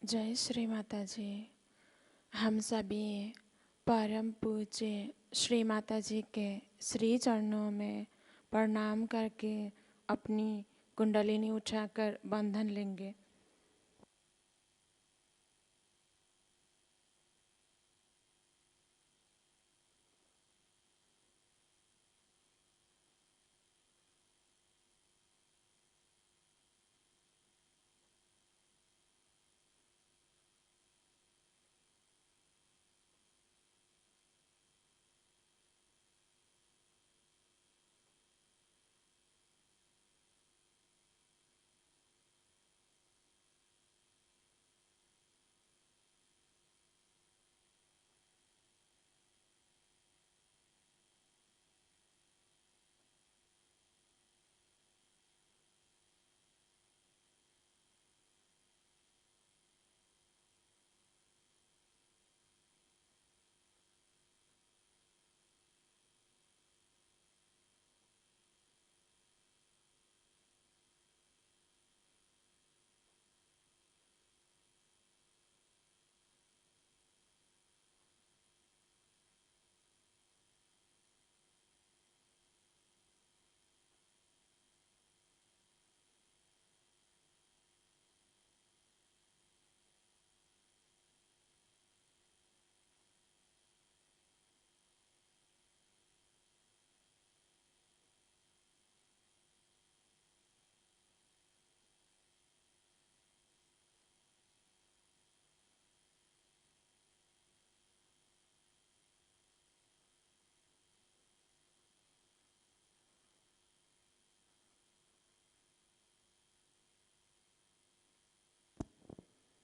जय श्री माता जी। हम सभी परम पूज्य श्री माता जी के श्री चरणों में प्रणाम करके अपनी कुंडलिनी उठाकर बंधन लेंगे।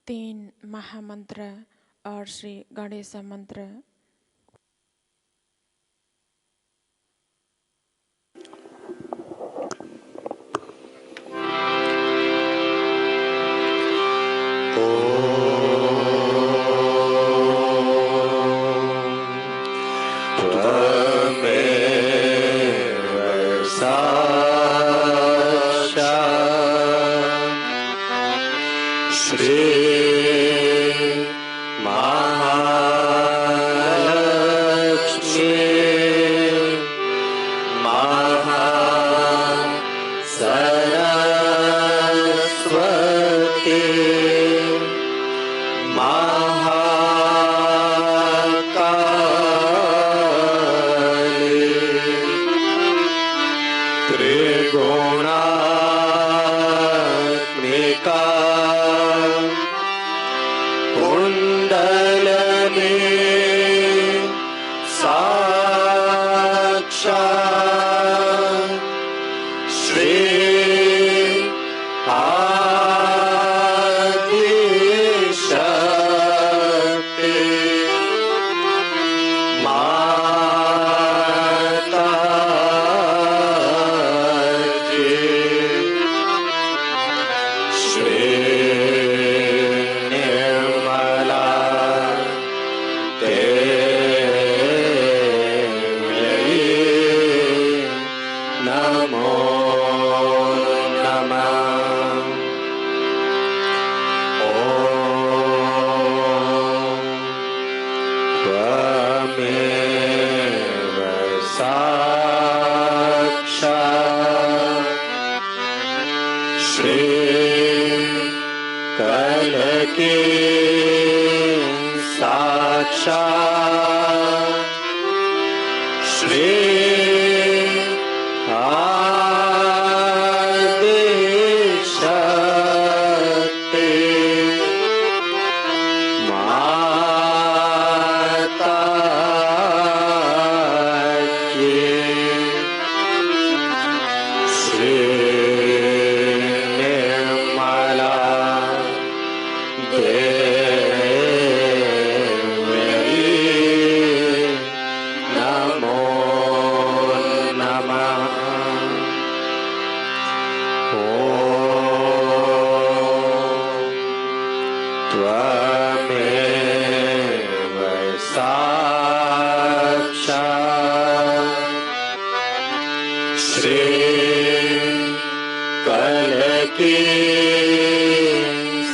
तीन महामंत्र और श्री गणेश मंत्र।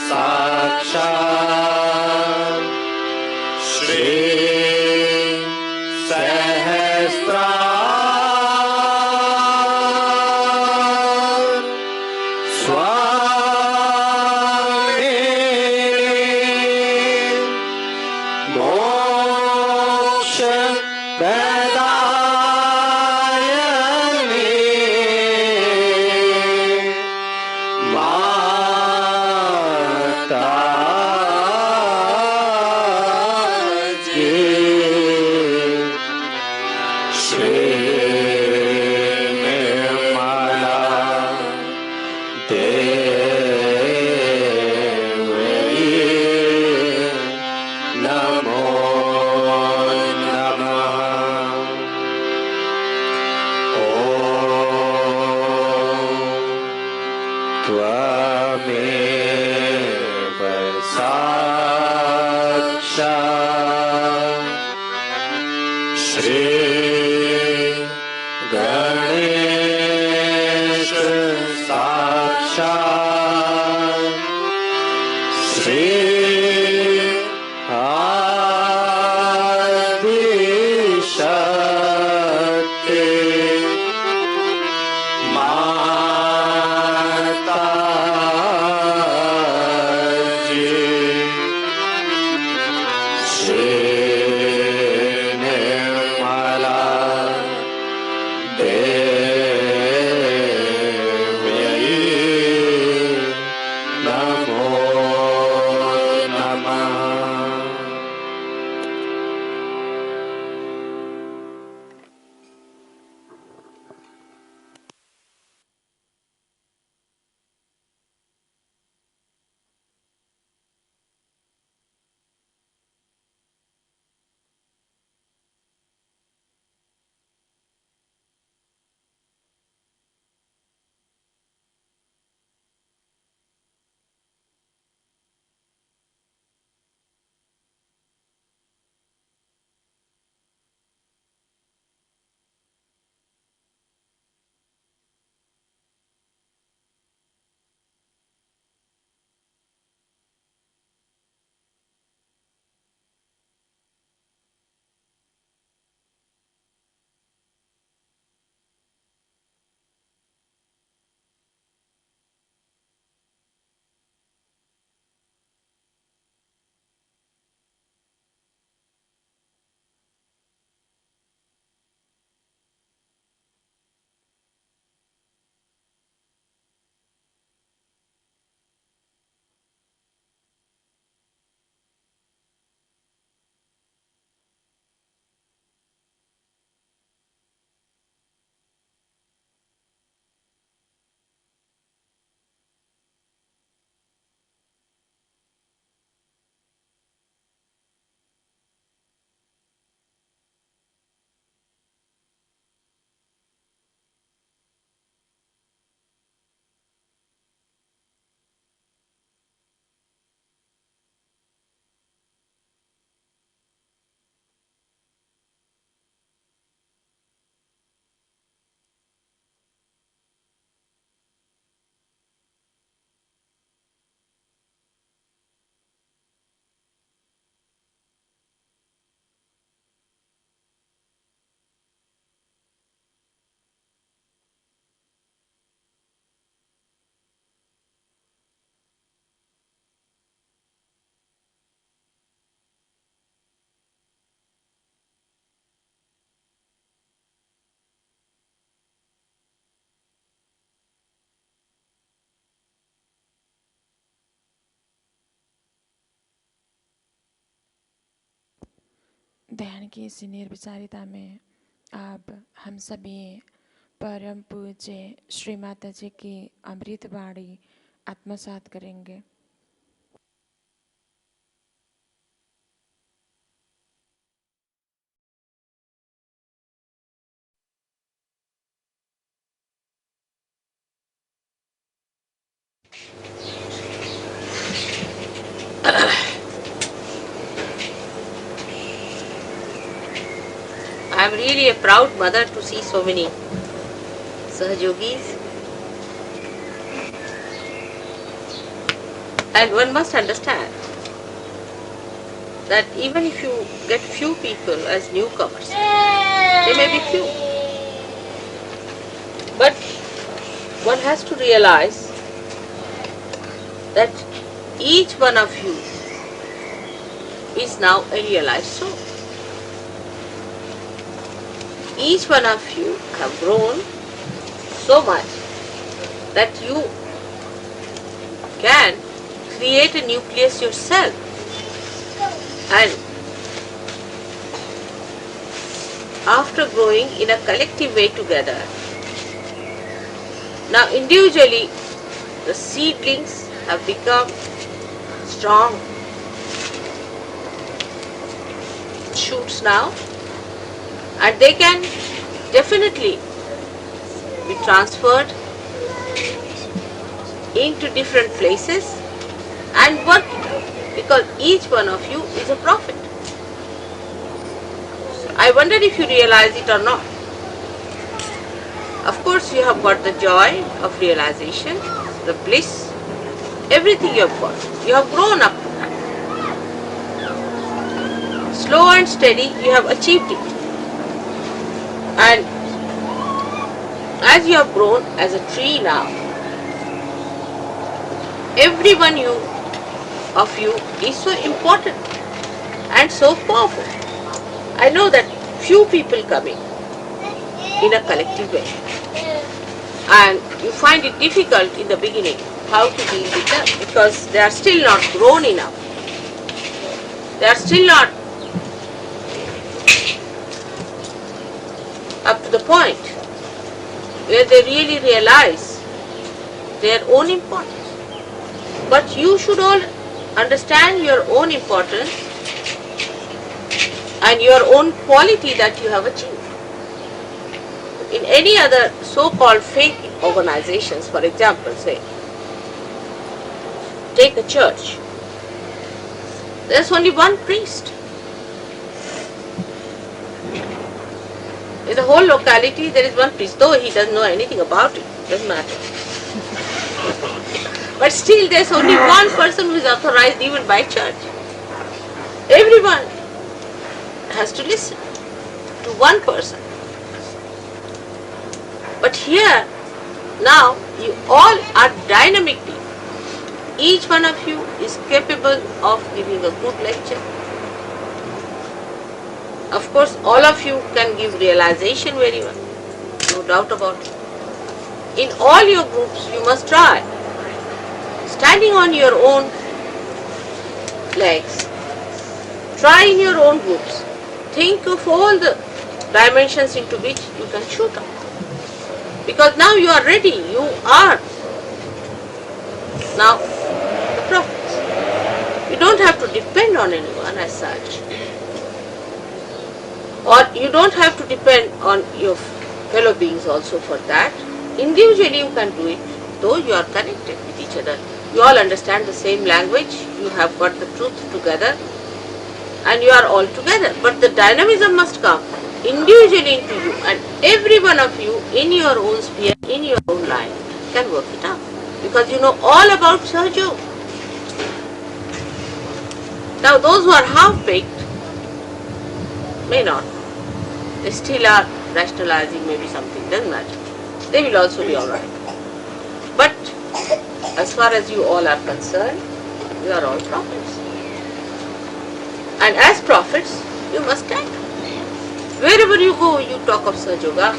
साक्षात् ध्यान की इसी निर्विचारिता में अब हम सभी परम पूज्य श्री माता जी की अमृत वाणी आत्मसात करेंगे। I am really a proud mother to see so many Sahajogis. And one must understand that even if you get few people as newcomers, they may be few. But one has to realize that each one of you is now a realized soul. Each one of you have grown so much that you can create a nucleus yourself, and after growing in a collective way together, now individually the seedlings have become strong shoots now, and they can definitely be transferred into different places and work it out, because each one of you is a prophet. I wonder if you realize it or not. Of course you have got the joy of realization, the bliss, everything you have got. You have grown up to that. Slow and steady you have achieved it. And as you have grown as a tree now, every one of you is so important and so powerful. I know that few people coming in a collective way, and you find it difficult in the beginning how to deal with them, because they are still not grown enough. They are still not up to the point where they really realize their own importance. But you should all understand your own importance and your own quality that you have achieved. In any other so-called fake organizations, for example, say, take a church, there's only one priest. In the whole locality there is one priest, though he doesn't know anything about it, doesn't matter. But still there's only one person who is authorized even by church. Everyone has to listen to one person. But here, now, you all are dynamic people. Each one of you is capable of giving a good lecture. Of course, all of you can give realization very well, no doubt about it. In all your groups, you must try. Standing on your own legs, try in your own groups. Think of all the dimensions into which you can shoot up. Because now you are ready, you are now the prophets. You don't have to depend on anyone as such. Or you don't have to depend on your fellow beings also for that. Individually you can do it, though you are connected with each other. You all understand the same language, you have got the truth together, and you are all together. But the dynamism must come individually into you, and every one of you in your own sphere, in your own line, can work it out. Because you know all about Sahaja. Now those who are half-baked may not. They still are rationalizing maybe something, doesn't matter. They will also be alright. But as far as you all are concerned, you are all prophets. And as prophets, you must stand. Wherever you go, you talk of Sahaja.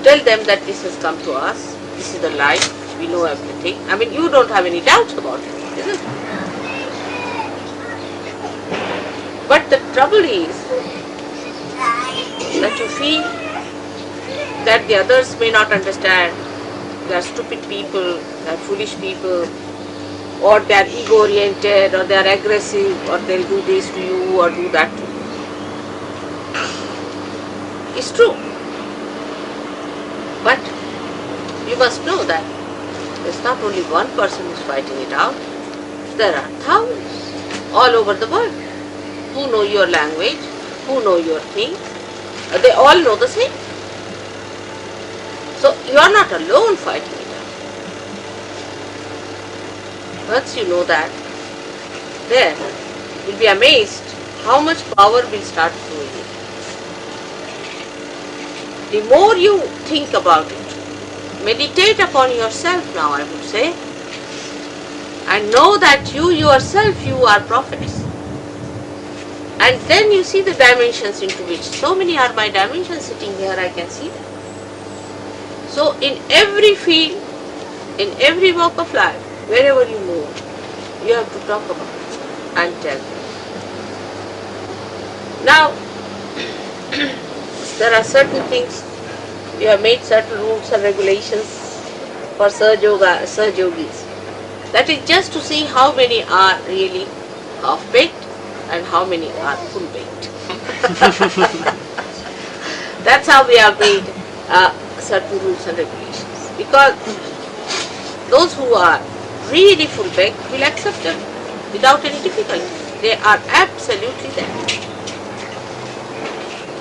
Tell them that this has come to us, this is the light, we know everything. I mean, you don't have any doubts about it, isn't it? But the trouble is that you feel that the others may not understand. They are stupid people, they are foolish people, or they are ego-oriented, or they are aggressive, or they will do this to you, or do that to you. It's true. But you must know that there's not only one person who's fighting it out. There are thousands all over the world who know your language, who know your things. They all know the same. So you are not alone fighting it out. Once you know that, then you'll be amazed how much power will start flowing in. The more you think about it, meditate upon yourself now, I would say. and know that you yourself, you are prophets. And then you see the dimensions into which, so many are my dimensions sitting here, I can see them. So in every field, in every walk of life, wherever you move, you have to talk about it and tell them. Now, there are certain things, you have made certain rules and regulations for Sahaja Yogis. That is just to see how many are really half-baked and how many are full-baked. That's how we have made certain rules and regulations. Because those who are really full-baked will accept them without any difficulty. They are absolutely there.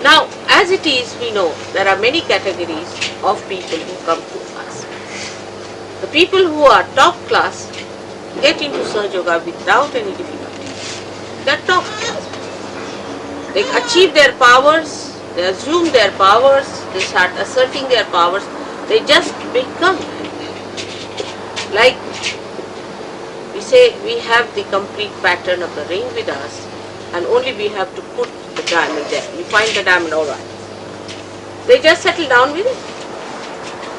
Now, as it is, we know there are many categories of people who come to us. The people who are top class get into Sahaja Yoga without any difficulty. They are top class. They achieve their powers, they assume their powers, they start asserting their powers, they just become. Like we say, we have the complete pattern of the ring with us, and only we have to put the diamond there. We find the diamond, all right. They just settle down with it.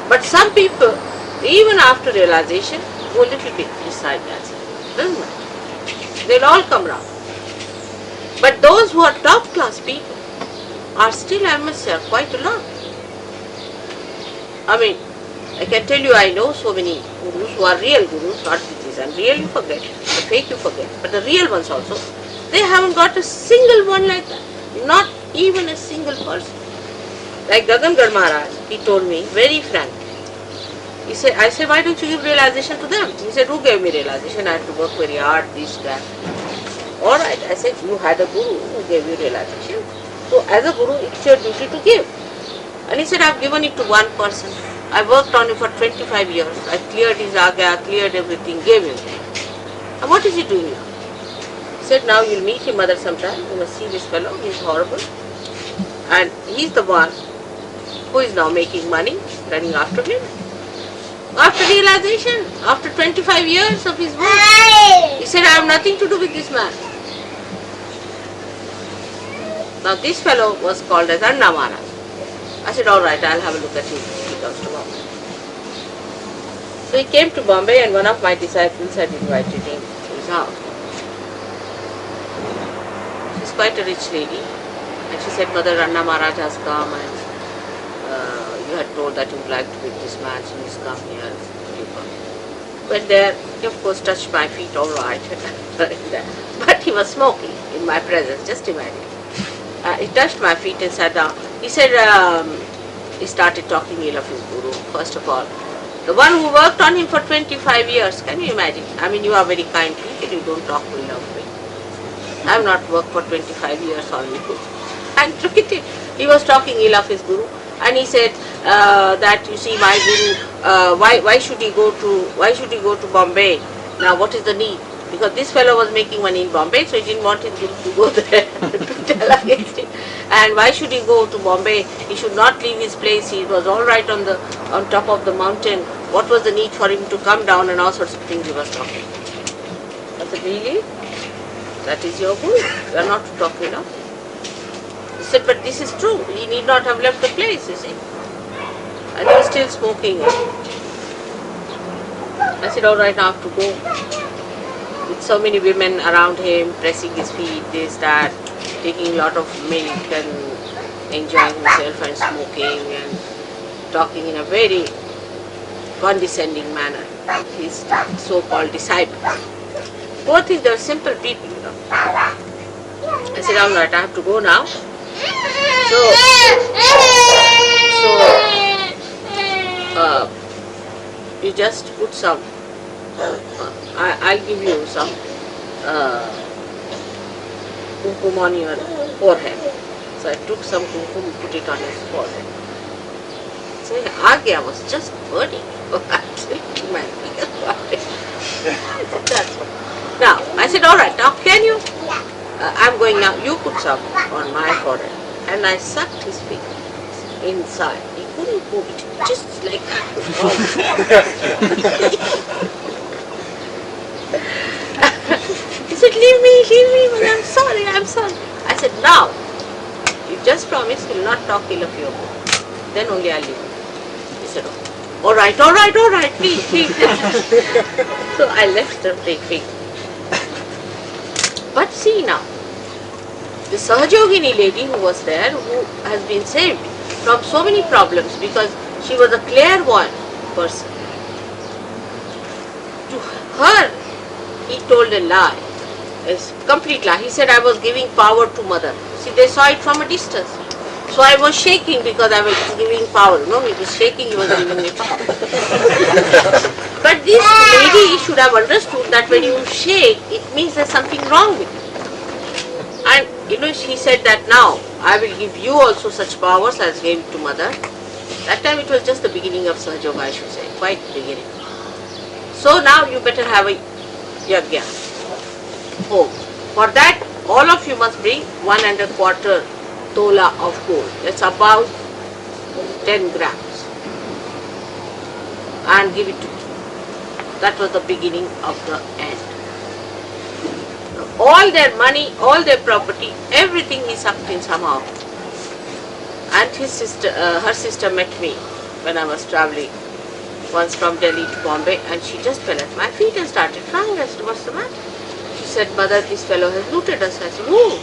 But some people, even after realization, go a little bit beside that. Doesn't matter. They'll all come round. But those who are top class people are still, I must say, quite a lot. I mean, I can tell you, I know so many gurus who are real gurus, not these, and real you forget, the fake you forget, but the real ones also, they haven't got a single one like that. Not even a single person. Like Gagangar Maharaj, he told me very frankly. He said, I said, why don't you give realization to them? He said, who gave me realization? I had to work very hard, this, that. Alright, I said, you had a guru who gave you realization. So as a guru, it's your duty to give. And he said, I've given it to one person. I worked on it for 25 years. I cleared his agya, cleared everything, gave him. And what is he doing now? He said, now you'll meet him mother sometime. You must see this fellow, he's horrible. And he's the one who is now making money, running after him. After realization, after 25 years of his work, he said, I have nothing to do with this man. Now this fellow was called as Anna Maharaj. I said, all right, I'll have a look at him if he comes to Bombay. So he came to Bombay and one of my disciples had invited him to his house. She's quite a rich lady. And she said, Mother, Anna Maharaj has come and you had told that you would like to meet this man, so he's come here. Went there, he of course touched my feet, all right. But he was smoking in my presence, just imagine. He touched my feet and sat down. He said, he started talking ill of his guru, first of all. The one who worked on him for 25 years, can you imagine? I mean, you are very kind people, you don't talk ill of me. I have not worked for 25 years on you. And look at him, he was talking ill of his guru. And he said that, you see, my guru, why should he go to Bombay? Now what is the need? Because this fellow was making money in Bombay, so he didn't want his guru to go there to tell against him. And why should he go to Bombay? He should not leave his place. He was all right on top of the mountain. What was the need for him to come down, and all sorts of things he was talking. I said, really? That is your guru. You are not to talk enough. He said, but this is true. He need not have left the place, you see. And he was still smoking. I said, all right, now I have to go. With so many women around him, pressing his feet, this, that, taking a lot of milk and enjoying himself and smoking and talking in a very condescending manner. His so-called disciples. Both things, they are simple people, you know. I said, all right, I have to go now. So you just put some, I'll give you some kumkum on your forehead. So I took some kumkum and put it on his forehead. So I was just burning. Now, I said, all right, now can you? I'm going now, you put some on my forehead. And I sucked his feet inside. He couldn't move it, just like that. leave me, mother, I'm sorry. I said, now, you just promise you'll not talk ill of your book. Then only I'll leave you. He said, all right, please. So I left the break. But see now, the Sahajogini lady who was there, who has been saved from so many problems because she was a clairvoyant person. To her, he told a lie, a complete lie. He said, I was giving power to mother. See, they saw it from a distance. So I was shaking because I was giving power. No, he was shaking, he was giving me power. But this lady should have understood that when you shake, it means there's something wrong with you. And she said that now, I will give you also such powers as gave to mother. That time it was just the beginning of Sahaja Yoga, I should say, quite beginning. So now you better have a yagya home. For that, all of you must bring 1.25 tola of gold. That's about 10 grams. And give it to me. That was the beginning of the end. All their money, all their property, everything he sucked in somehow. And his sister, her sister met me when I was traveling once from Delhi to Bombay, and she just fell at my feet and started crying. I said, what's the matter? She said, mother, this fellow has looted us. I said, who?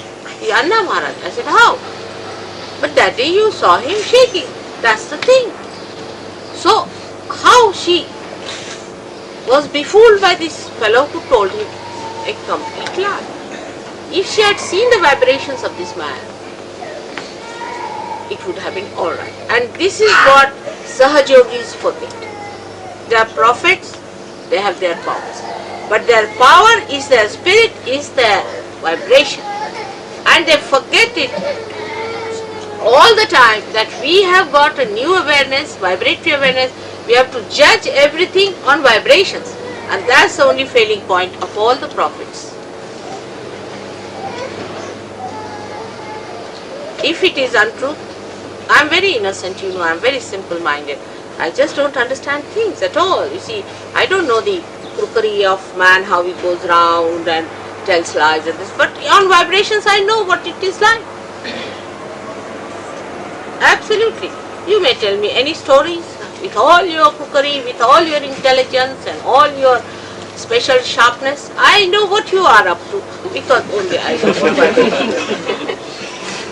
The Anna Maharaj. I said, how? But that day you saw him shaking. That's the thing. So, how she was befooled by this fellow who told him a complete lie. If she had seen the vibrations of this man, it would have been alright. And this is what Sahajogis forget. They are prophets, they have their powers. But their power is their spirit, is their vibration. And they forget it all the time that we have got a new awareness, vibratory awareness. We have to judge everything on vibrations. And that's the only failing point of all the prophets. If it is untruth, I am very innocent, I am very simple-minded. I just don't understand things at all. You see, I don't know the crookery of man, how he goes round and tells lies and this. But on vibrations, I know what it is like. Absolutely. You may tell me any stories with all your cookery, with all your intelligence and all your special sharpness. I know what you are up to because only I know what vibration.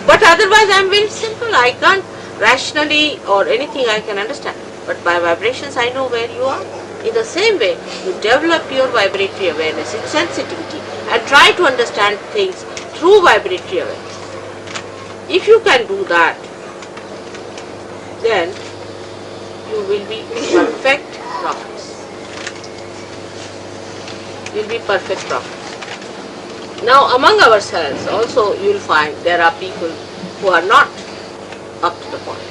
But otherwise I am very simple. I can't rationally or anything I can understand. But by vibrations I know where you are. In the same way, you develop your vibratory awareness, its sensitivity, and try to understand things through vibratory awareness. If you can do that, then you will be perfect prophets. You will be perfect prophets. Now among ourselves also you will find there are people who are not up to the point.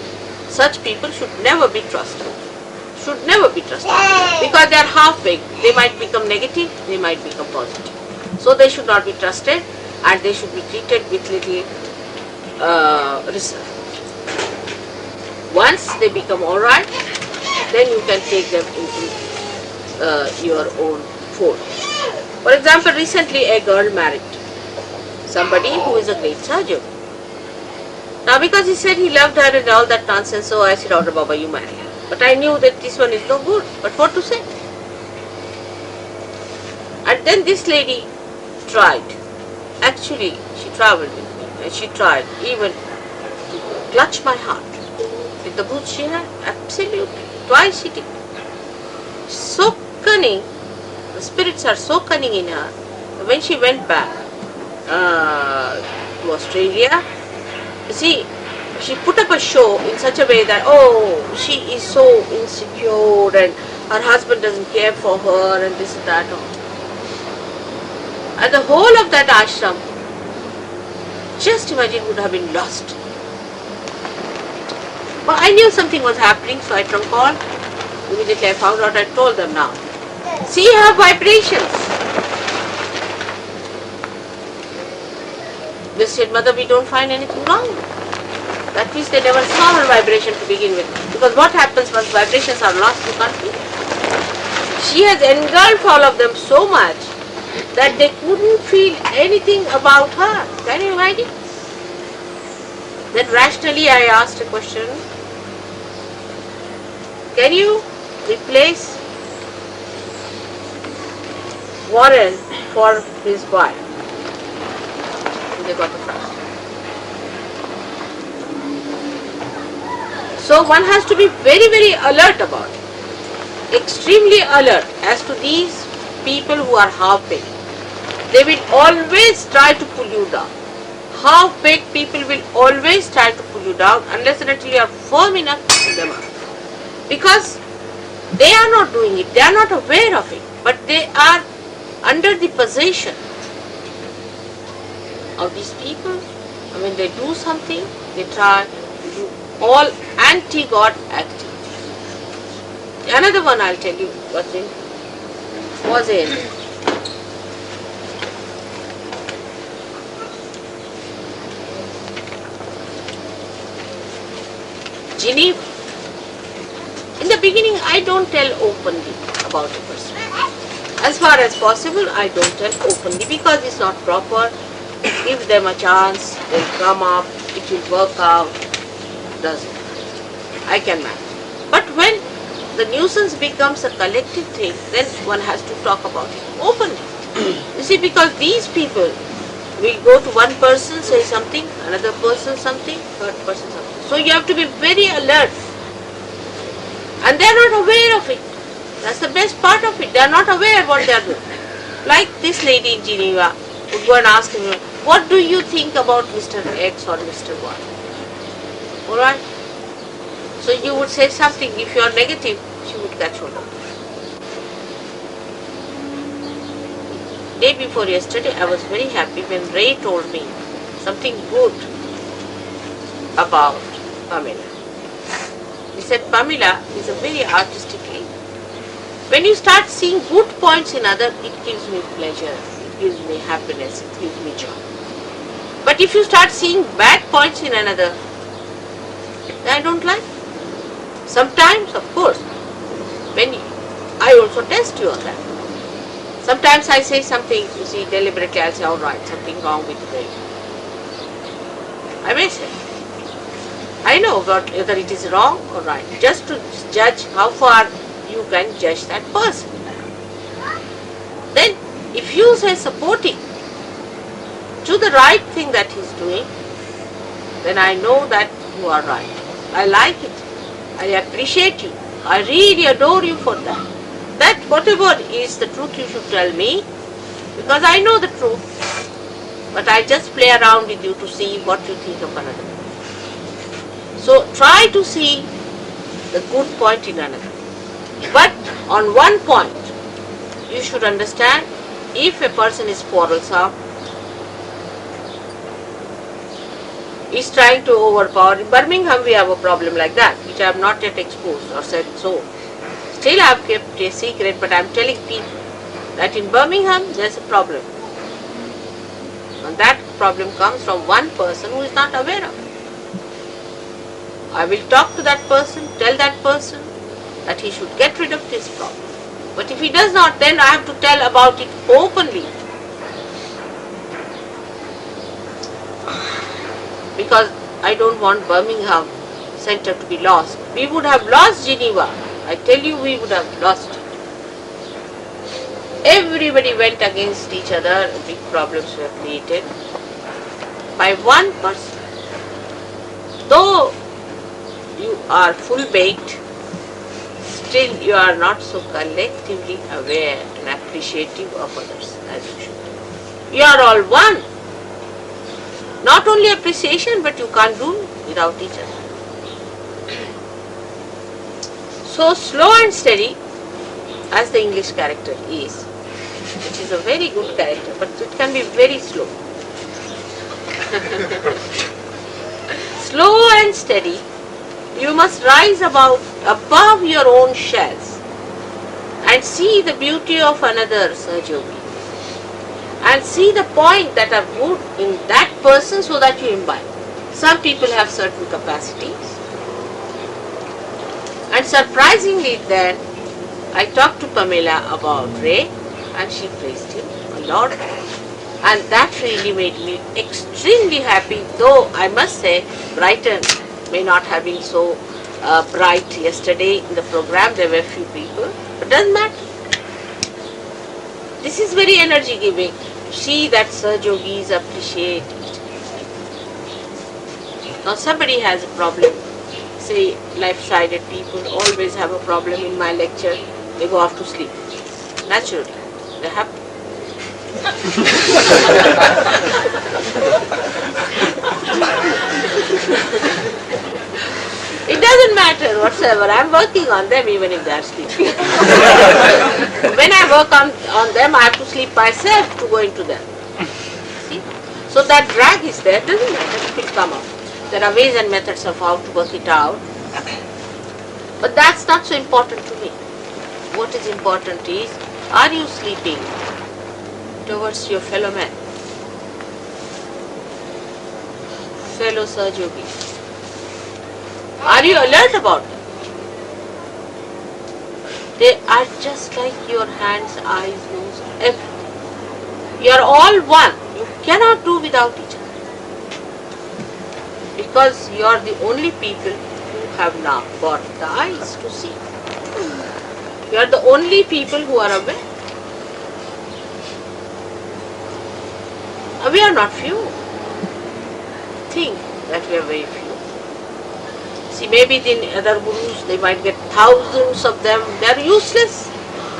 Such people should never be trusted. Should never be trusted. Because they are half-baked. They might become negative, they might become positive. So they should not be trusted and they should be treated with little reserve. Once they become alright, then you can take them into your own fold. For example, recently a girl married somebody who is a great Sahaja. Now because he said he loved her and all that nonsense, so I said, oh Baba, you marry her. But I knew that this one is no good, but what to say? And then this lady tried. Actually, she travelled with me and she tried even to clutch my heart. With the boots she had, absolutely. Twice she did. So cunning. The spirits are so cunning in her. When she went back to Australia, you see, she put up a show in such a way that, oh, she is so insecure and her husband doesn't care for her and this and that. And the whole of that ashram, just imagine, would have been lost. But I knew something was happening, so I trunk called. Immediately I found out, I told them now. See her vibrations. They said, Mother, we don't find anything wrong. That means they never saw her vibration to begin with. Because what happens once vibrations are lost, you can't feel it. She has engulfed all of them so much that they couldn't feel anything about her. Can you imagine? Then rationally I asked a question, can you replace Warren for his wife? They got a frown. So one has to be very, very alert about it. Extremely alert as to these people who are half-baked. They will always try to pull you down. Half-baked people will always try to pull you down unless and until you are firm enough to pull them up. Because they are not doing it, they are not aware of it, but they are under the possession of these people. And when they do something, they try to do all anti-God activities. Another one I'll tell you was in Geneva. In the beginning, I don't tell openly about a person. As far as possible, I don't tell openly because it's not proper. Give them a chance, they'll come up, it will work out. Doesn't. I can manage. But when the nuisance becomes a collective thing, then one has to talk about it openly. You see, because these people will go to one person, say something, another person something, third person something. So you have to be very alert. And they are not aware of it. That's the best part of it. They are not aware what they are doing. Like this lady in Geneva would go and ask him, what do you think about Mr. X or Mr. Y? Alright? So you would say something. If you are negative, she would catch hold of it. Day before yesterday, I was very happy when Ray told me something good about Pamela. He said Pamela is a very artistic lady. When you start seeing good points in others, it gives me pleasure, it gives me happiness, it gives me joy. But if you start seeing bad points in another, I don't like it. Sometimes, of course, when I also test you on that. Sometimes I say something, you see, deliberately I'll say, alright, something wrong with Ray. I may say. I know whether it is wrong or right, just to judge how far you can judge that person. Then, if you say supporting to the right thing that he's doing, then I know that you are right. I like it. I appreciate you. I really adore you for that. That whatever is the truth you should tell me, because I know the truth, but I just play around with you to see what you think of another. So try to see the good point in another. But on one point, you should understand, if a person is quarrelsome, is trying to overpower. In Birmingham we have a problem like that, which I have not yet exposed or said so. Still I have kept a secret, but I am telling people that in Birmingham there is a problem. And that problem comes from one person who is not aware of it. I will talk to that person, tell that person that he should get rid of this problem. But if he does not, then I have to tell about it openly. Because I don't want Birmingham Center to be lost. We would have lost Geneva. I tell you, we would have lost it. Everybody went against each other, big problems were created by one person. Though you are full-baked, still you are not so collectively aware and appreciative of others as you should. You are all one. Not only appreciation, but you can't do without each other. So slow and steady, as the English character is, which is a very good character, but it can be very slow. Slow and steady, you must rise above your own shells and see the beauty of another Sahaja, and see the point that are good in that person so that you imbibe. Some people have certain capacities, and surprisingly then, I talked to Pamela about Ray, and she praised him a lot. And that really made me extremely happy, though I must say Brighton may not have been so bright yesterday in the program. There were few people, but doesn't matter. This is very energy giving. See that Saj Yogis appreciate it. Now somebody has a problem, say left-sided people always have a problem in my lecture, they go off to sleep. Naturally, they have to. It doesn't matter whatsoever, I'm working on them even if they are sleeping. When I work on them, I have to sleep myself to go into them. See? So that drag is there, doesn't matter, it will come out. There are ways and methods of how to work it out. But that's not so important to me. What is important is, are you sleeping towards your fellow men, fellow Saj Yogis? Are you alert about them? They are just like your hands, eyes, nose, everything. You are all one. You cannot do without each other. Because you are the only people who have now got the eyes to see. You are the only people who are aware. We are not few. Think that we are very few. See, maybe the other gurus, they might get thousands of them. They are useless.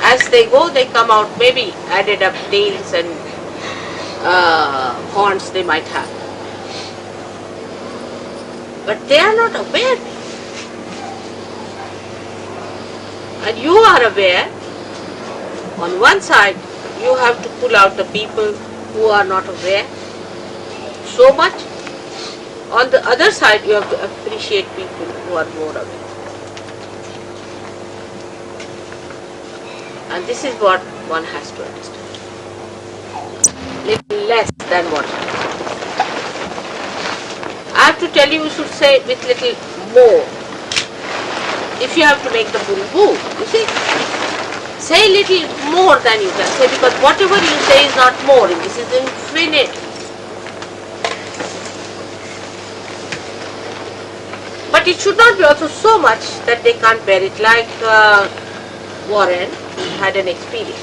As they go, they come out, maybe added up tails and horns they might have. But they are not aware. And you are aware. On one side, you have to pull out the people who are not aware so much. On the other side, you have to appreciate people who are more aware. And this is what one has to understand. Little less than what. I have to tell you, you should say with little more. If you have to make the boo, you see, say little more than you can say, because whatever you say is not more, this is infinite. But it should not be also so much that they can't bear it, like Warren had an experience,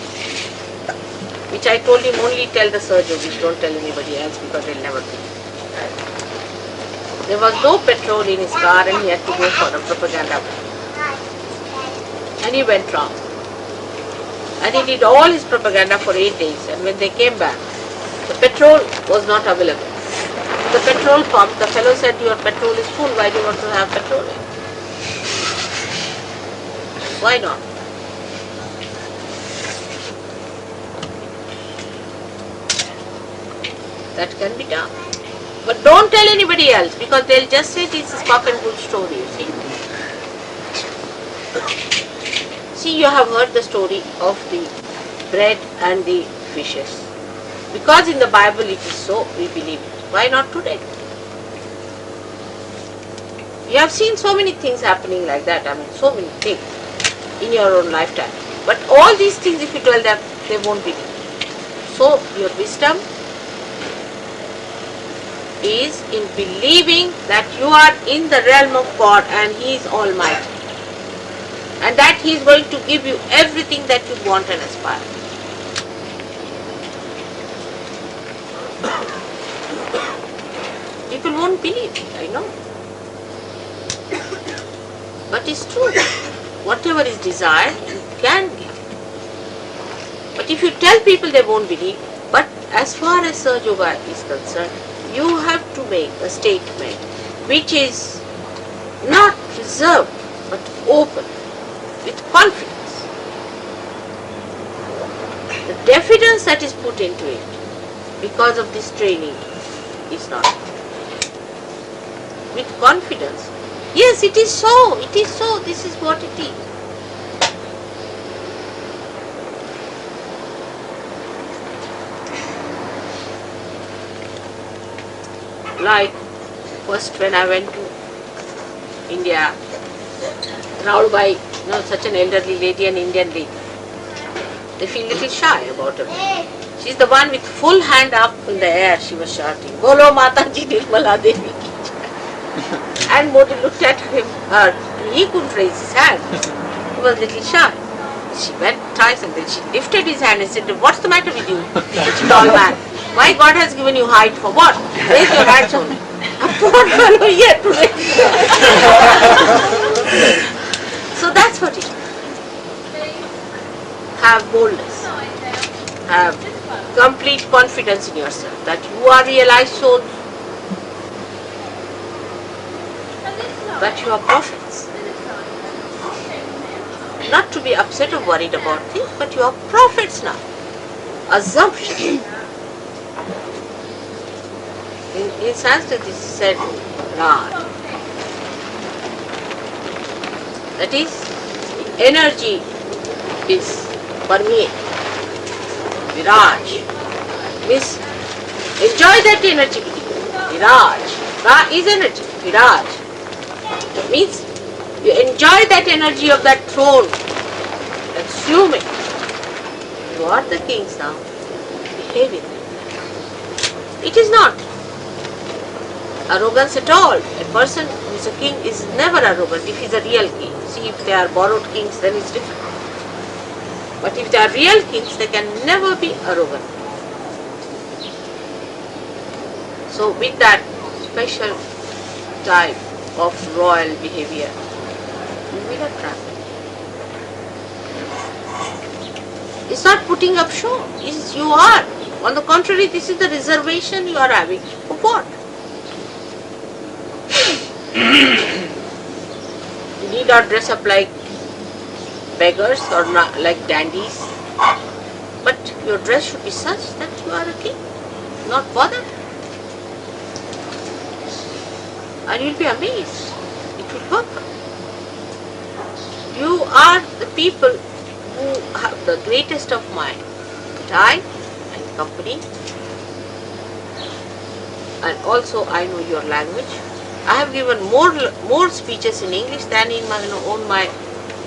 which I told him only tell the Saj Yogis, don't tell anybody else because they'll never think. There was no petrol in his car and he had to go for a propaganda. And he went wrong. And he did all his propaganda for 8 days, and when they came back, the petrol was not available. The petrol pump, the fellow said, your petrol is full, why do you want to have petrol? Why not? That can be done. But don't tell anybody else, because they'll just say this is cock and bull story, you see. See, you have heard the story of the bread and the fishes. Because in the Bible it is so, we believe it. Why not today? You have seen so many things happening like that, I mean so many things in your own lifetime. But all these things, if you tell them, they won't believe. So your wisdom is in believing that you are in the realm of God and He is Almighty. And that He is going to give you everything that you want and aspire. People won't believe it, I know. But it's true. Whatever is desired, you can give. But if you tell people, they won't believe. But as far as Saj Yoga is concerned, you have to make a statement which is not reserved but open, with confidence. The diffidence that is put into it because of this training is not. With confidence, yes, it is so, this is what it is. Like, first when I went to India, surrounded by such an elderly lady, an Indian lady. They feel little shy about her. She's the one with full hand up in the air. She was shouting, "Bolo Mataji Nirmala Devi." And Modi looked at him. He couldn't raise his hand. He was little shy. She went twice and then she lifted his hand and said, "What's the matter with you, tall man? Why God has given you height for what? Raise your hands only." A poor fellow here to raise your hand. So that's what it is. Have boldness. Have complete confidence in yourself that you are realized souls, that you are prophets. Not to be upset or worried about things, but you are prophets now. Assumption. In Sanskrit it is said Raj. That is, energy is permeate. Viraj. Means enjoy that energy. Viraj. Ra is energy. Viraj. Means you enjoy that energy of that throne. Consume it. You are the kings now. Behave in it. It is not arrogance at all. A person who is a king is never arrogant if he is a real king. See, if they are borrowed kings, then it's different. But if they are real kings, they can never be arrogant. So with that special type of royal behavior, you will attract. It's not putting up show. It's you are. On the contrary, this is the reservation you are having. For what? You need not dress up like beggars or not like dandies. But your dress should be such that you are a king. Not bothered. And you'll be amazed. It will work. You are the people who have the greatest of mind. That I and company, and also I know your language. I have given more speeches in English than in my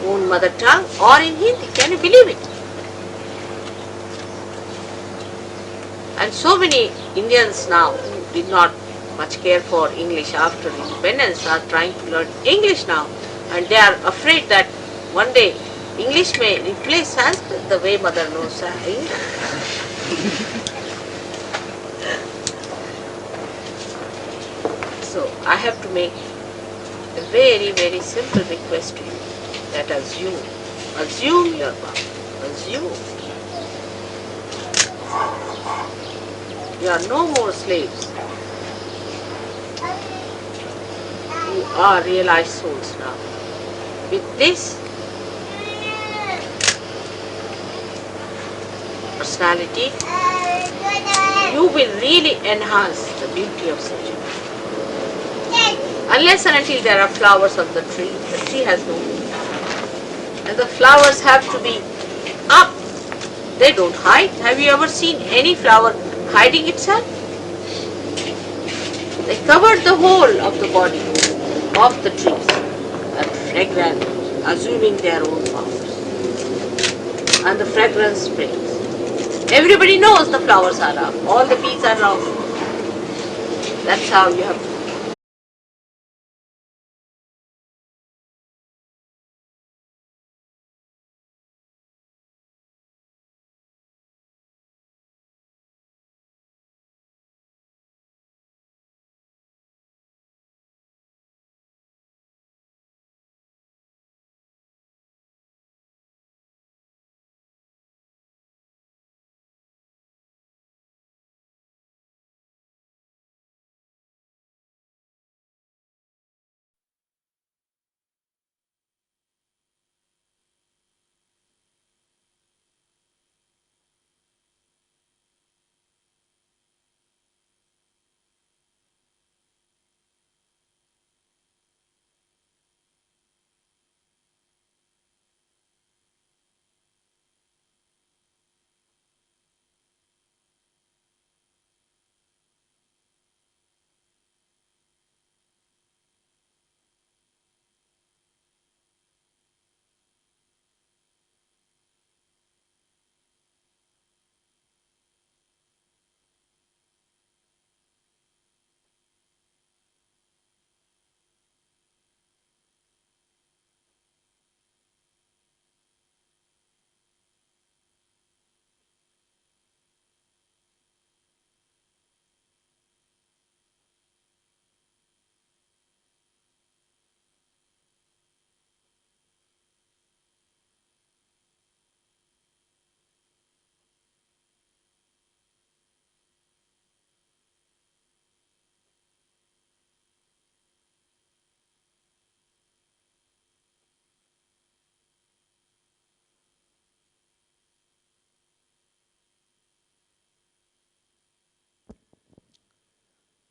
own mother tongue or in Hindi. Can you believe it? And so many Indians now who did not much care for English after independence are trying to learn English now, and they are afraid that one day English may replace Sanskrit the way mother knows English. So I have to make a very, very simple request to you, that assume your power, assume. You are no more slaves. You are realized souls now. With this personality, you will really enhance the beauty of Sahaja. Unless and until there are flowers on the tree has no beauty. And the flowers have to be up. They don't hide. Have you ever seen any flower hiding itself? They covered the whole of the body of the trees, and fragrant, assuming their own powers. And the fragrance spreads. Everybody knows the flowers are up. All the bees are around. That's how you have to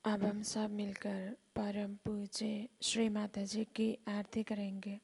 अब हम सब मिलकर परम पूज्य श्री माता जी की आरती करेंगे।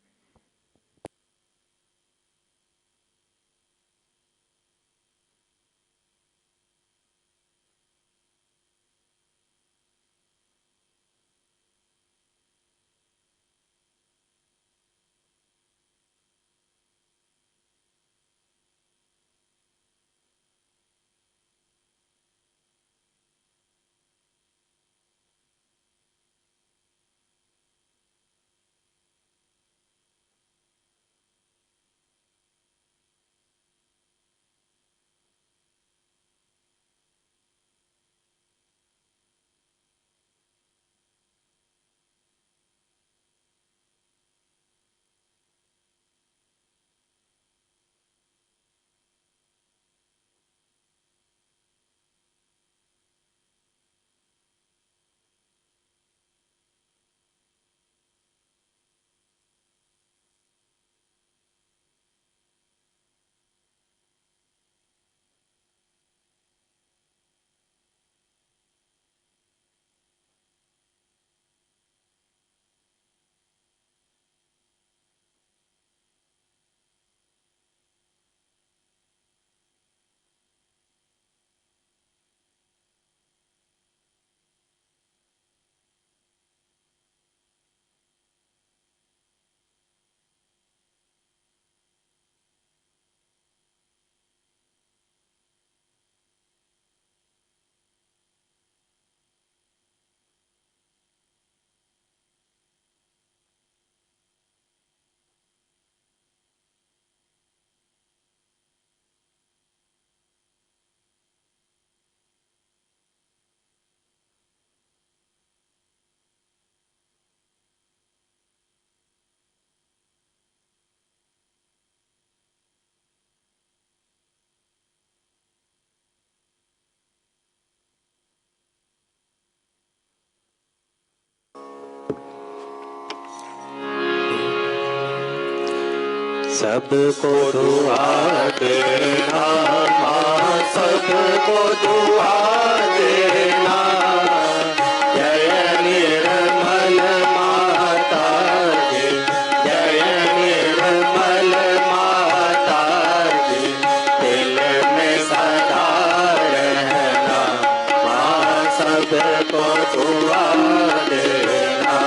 सबको दुआ देना माँ, सबको दुआ देना। जय निर्मल माता जी, जय निर्मल माता जी, दिल में सदा रहना माँ, सबको दुआ देना,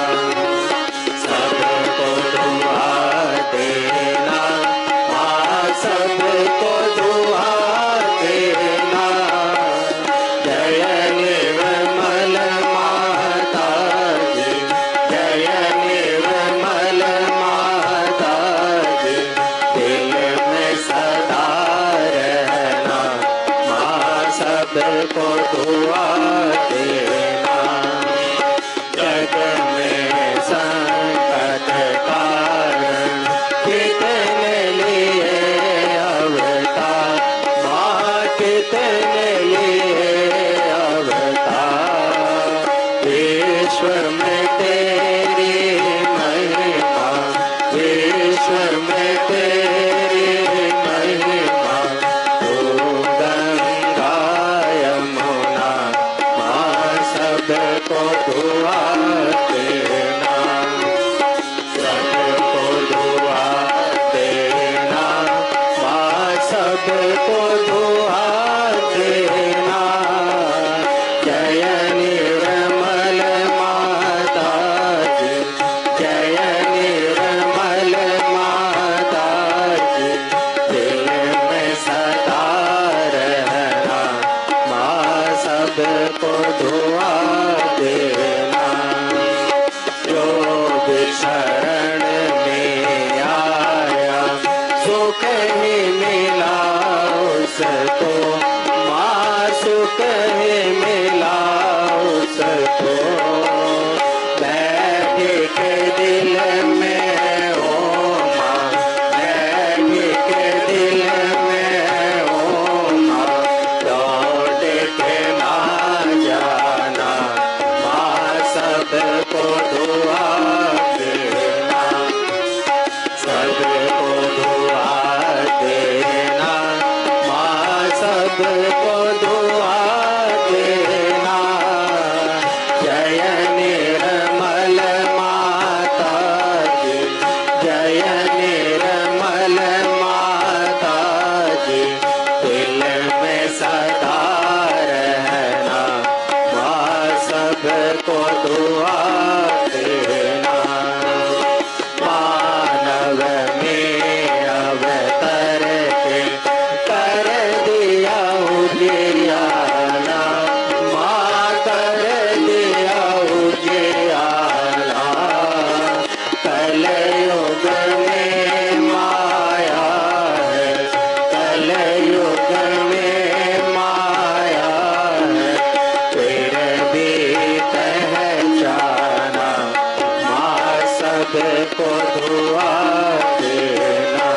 सबको दुआ देना, सबको दुआ देना। जय निर्मल माता जी, जय निर्मल माता जी, दिल में सदा रहना माँ, सबको दुआ देना। जग में संकट कारण कितने लिए अवतार माँ, कितने लिए अवतार। विश्व में तेरी महिमा, विश्व में तेरी महिमा। तू गंगा यमुना माँ, सबको दुआ देना, सबको दुआ देना माँ, सबको दुआ देना। जय निर्मल माता जी, जय निर्मल माता जी, दिल में सदा रहना माँ, सबको दुआ देना। जो भी शरण में आया सुख ही मिला उसको माँ, सुख ही मिला उसको। बैठ के दिल में ओ माँ, बैठ के दिल में ओ माँ, लौट के ना जाना माँ, सबको दुआ देना, सबको दुआ देना माँ, सबको दुआ देना। दुआ देना। मानव में अवतर के कर दिया उजियाला, माँ कर दिया उजियाला। कलयुग में माया है, कलयुग में माया है, फिर भी पहचाना। माँ सबको दुआ देना,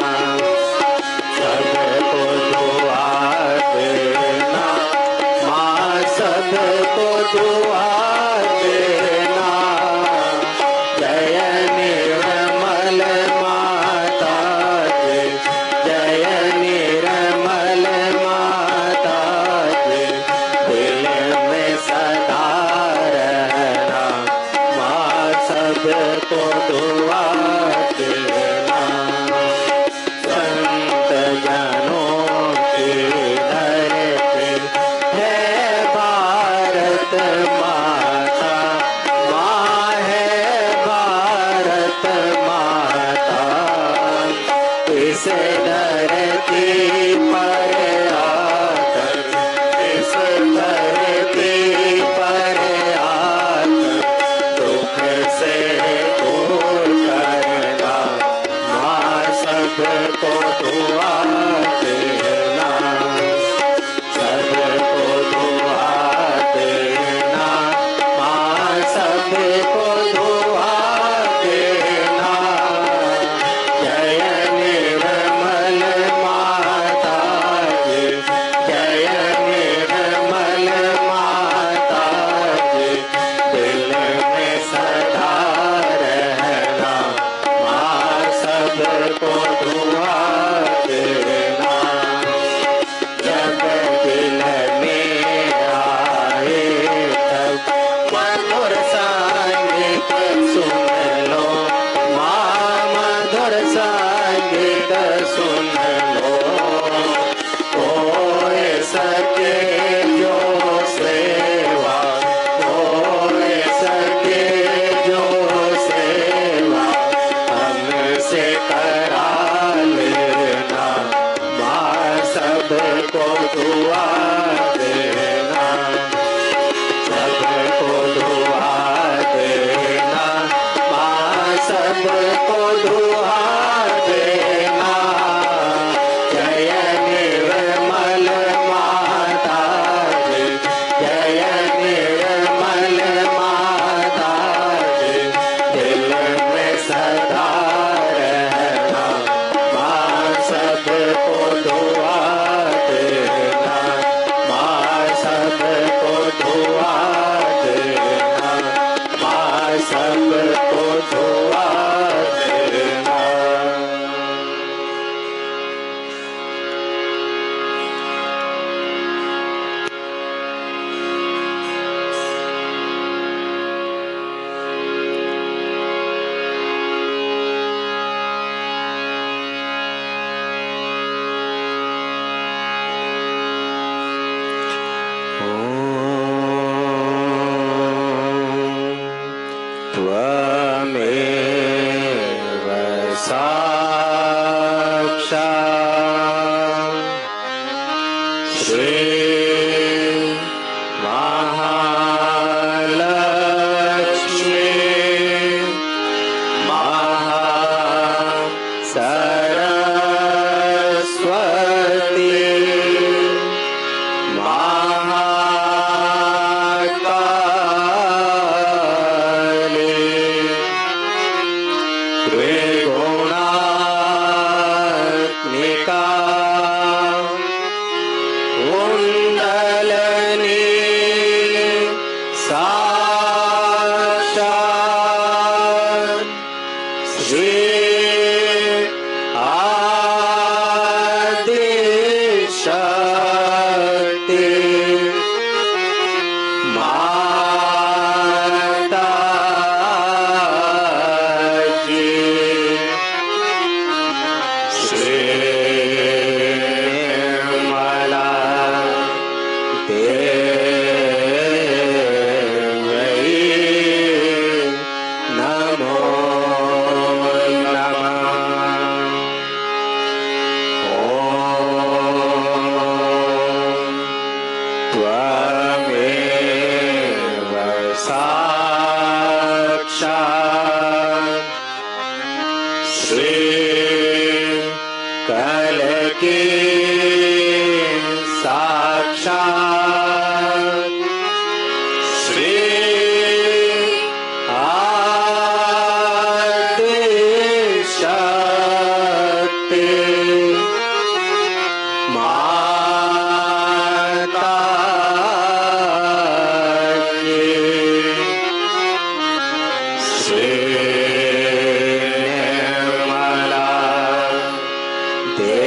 सबको दुआ देना। माँ सबको दुआ देना। जय निर्मल माता जी, जय निर्मल माता जी। दिल में सदा रहना, माँ सबको दुआ देना। संत जनों की धरती है भारत माता, माँ है भारत माता। इस धरती पर आकर, इस धरती पर आकर दुख से दूर करना। माँ सबको दुआ देना, सबको दुआ देना। माँ सबको दुआ देना। जय निर्मल माता जी, जय निर्मल माता जी। दिल में सदा रहना, माँ सबको दुआ देना। जब दिल में आए तब मधुर संगीत सुन लो, माँ मधुर संगीत सुन लो। कोई सके जो सेवा, कोई सके जो सेवा हमसे करा लेना। माँ सबको दुआ देना, सबको दुआ देना। माँ सबको दुआ देना। जय निर्मल माता जी, जय निर्मल माता जी। दिल में सदा रहना, माँ सबको दुआ देना। माँ सबको दुआ देना, माँ सबको दुआ देना। त्वमेव साक्षात् श्री महालक्ष्मी महासरस्वती महाकाली त्रिगुणात्मिका कुंडलिनी साक्षात् श्री आदिशक्ति माता जी। श्री निर्मला देवी त्वमेव साक्षात् श्री कलकी साक्षात् श्री आदि शक्ति माता की श्री निर्मला देव्यै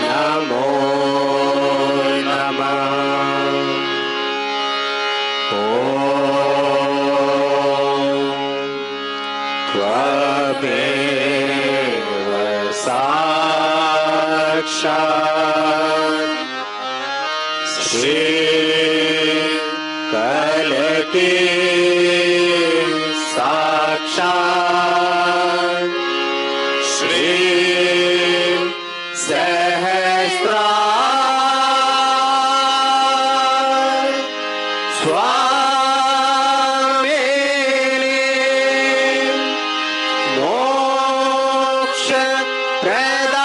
नमो नमः। ॐ त्वमेव साक्षात् श्री कलकी साक्षात् श्री सहस्रार स्वामिनी मोक्ष प्रदायिनी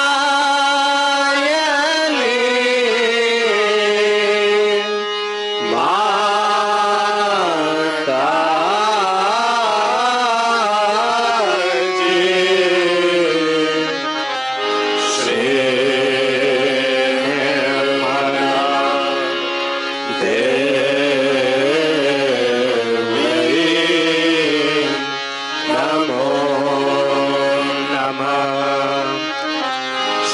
माता जी श्री निर्मला देव्यै नमो नमः।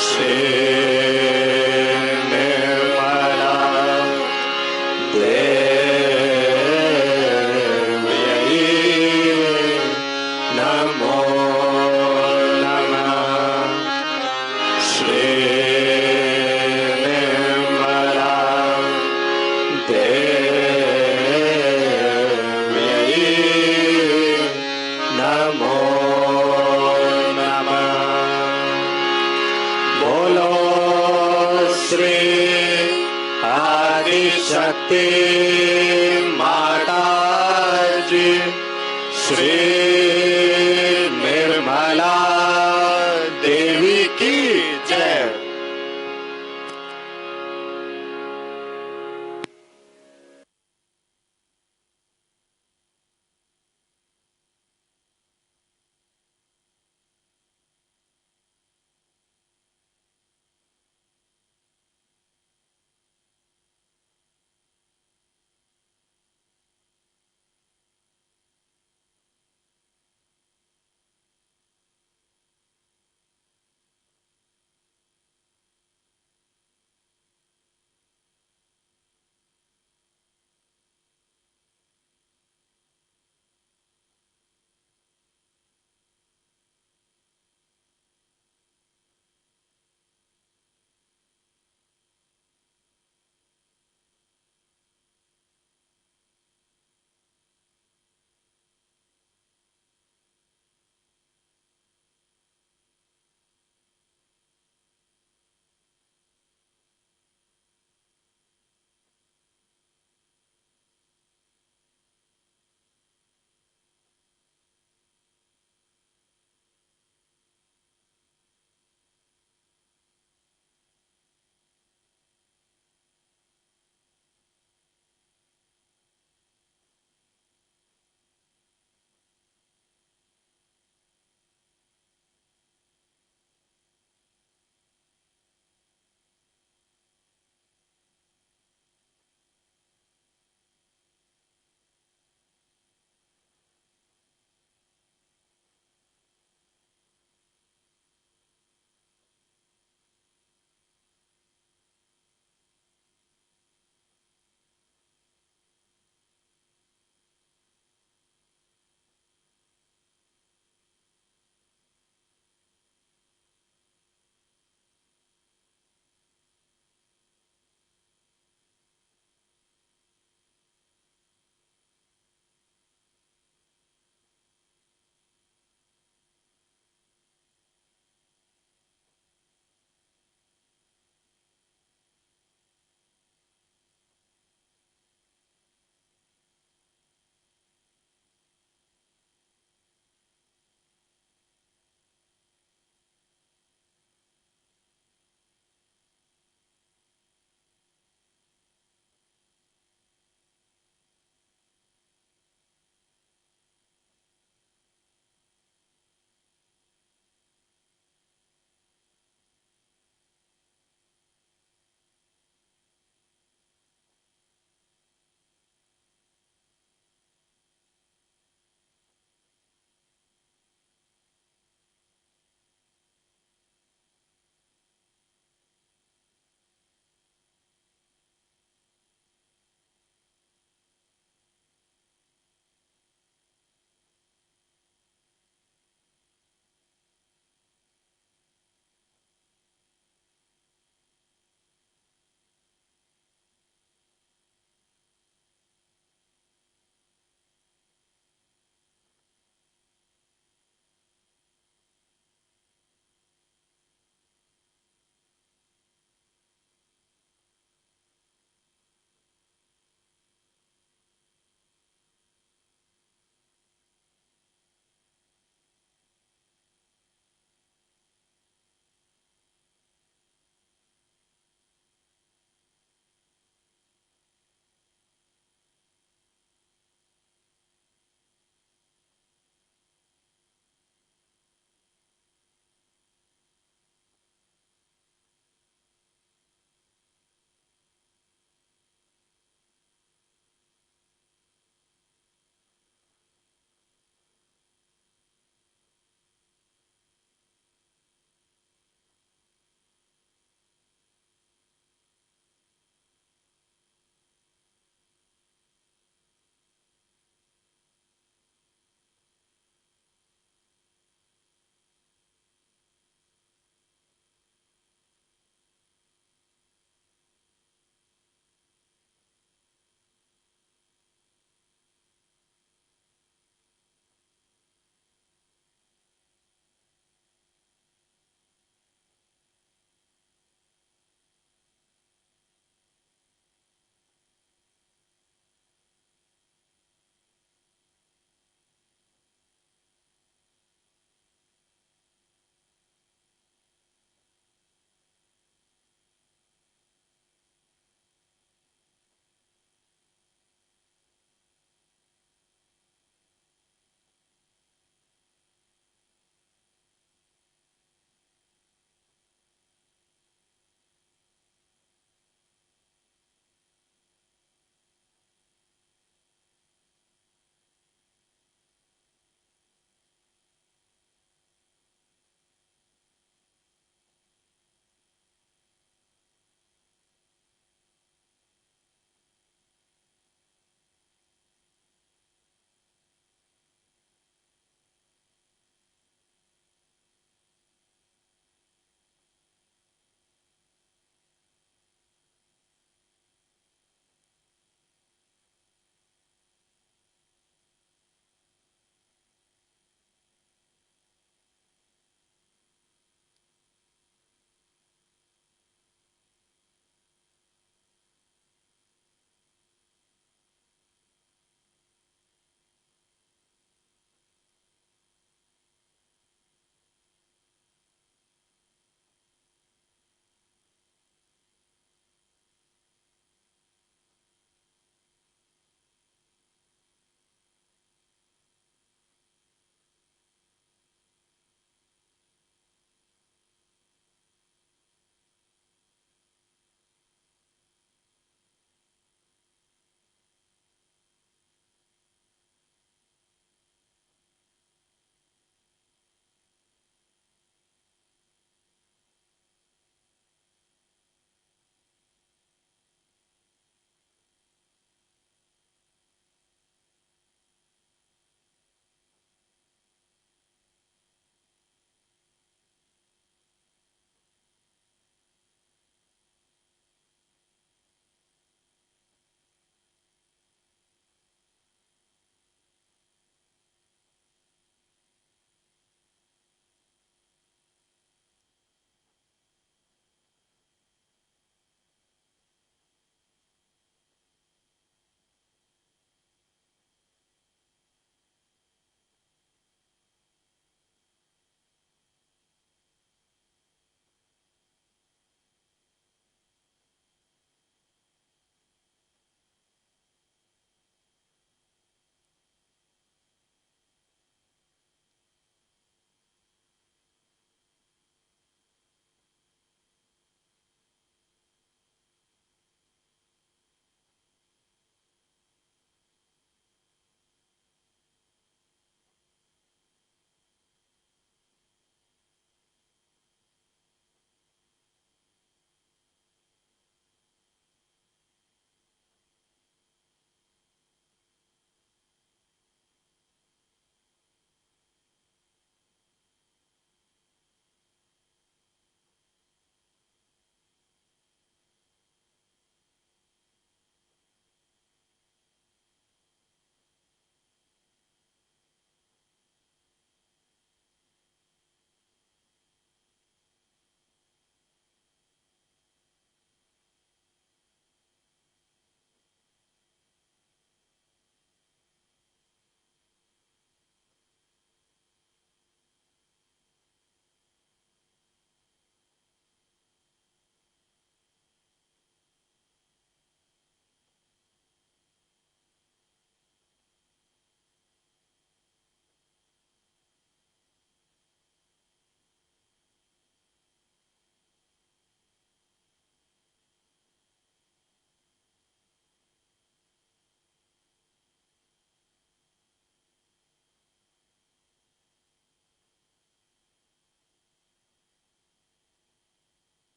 श्री निर्मला देव्यै नमो नमः। श्री निर्मला देव्यै नमो नमः। बोलो श्री आदि शक्ति माता जी श्री